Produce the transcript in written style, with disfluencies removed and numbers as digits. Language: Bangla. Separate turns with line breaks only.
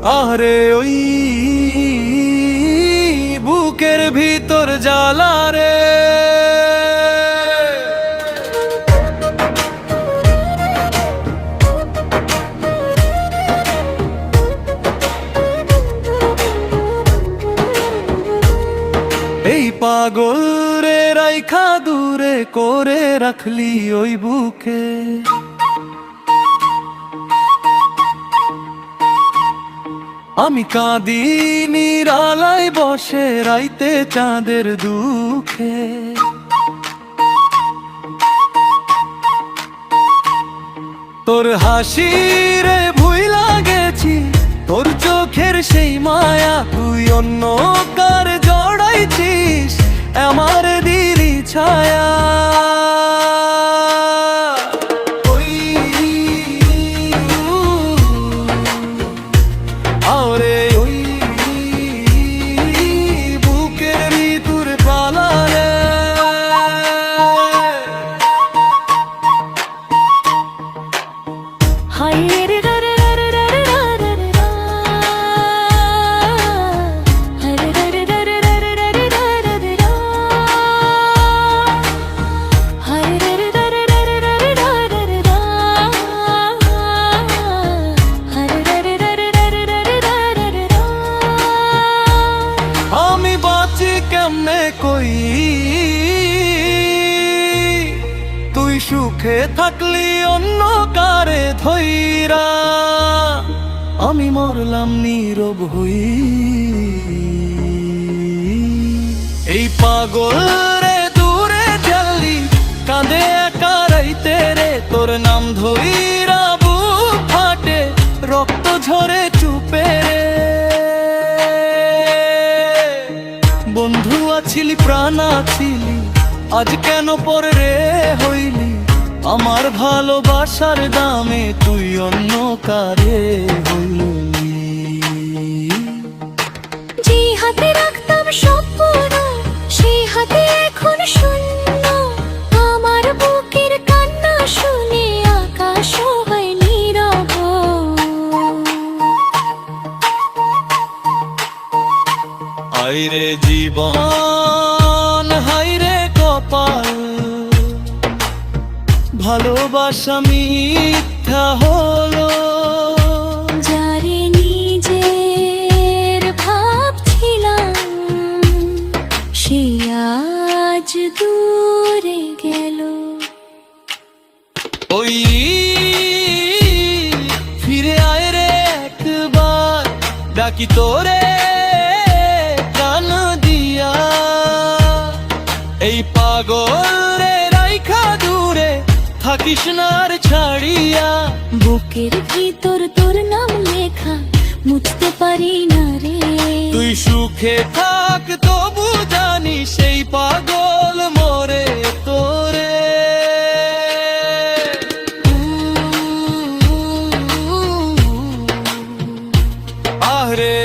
আরে ওই বুকের ভিতর জ্বালা রে, এই পাগল রে রাইখা দূরে করে রাখলি ওই বুকে। আমি কাঁদি নিরালায় বসে রাইতে চাঁদের দুঃখে। তোর হাসি রে ভুইলা গেছি, তোর চোখের সেই মায়া তুই অন্য কার জড়াইছিস আমার দিলি ছায়া। আরে ওই বুকের ভিতর পালা রে,
হায় রে রে রে রে রে রে রে রে রা, হায় রে রে রে রে রে রে রে রে রে রে রা, হায় রে রে রে রে রে রে রে রে রে রা, হায় রে রে রে রে রে রে রে রে রে রা।
আমি বাঁচি কেমনে কই তুই সুখে থাকলি অন্য কারে ধইরা, আমি মরলাম নীরব হই। এই পাগল রে দূরে চললি কাঁদে একা রাইতে রে, তোর নাম ধইরা বুক ফাটে রক্ত ঝরে চুপে রে। বন্ধু আছিলি প্রাণ আছিলি, আজ কেন পরে রে হইলি, আমার ভালোবাসার দামে তুই অন্য কারে হইলি।
যে হাতে রাখতাম স্বপ্ন সেই হাতে এখন শূন্য, আমার বুকের কান্না শুনে আকাশ হয় নীরব।
আইরে জীবন হাইরে কপাল, ভালোবাসা মিথ্যা হলো।
যারে নিজের ভাবছিলাম সে আজ দূরে গেল।
ওই ফিরে আয় রে একবার, ডাকি তোরে প্রাণ দিয়া। এই পাগল রে রাইখা দূরে থাকিস না আর ছাড়িয়া।
বুকের ভিতর তোর নাম লেখা মুছতে পারি না রে।
তুই সুখে থাক তবু জানি সেই পাগল মরে তোরে। আহরে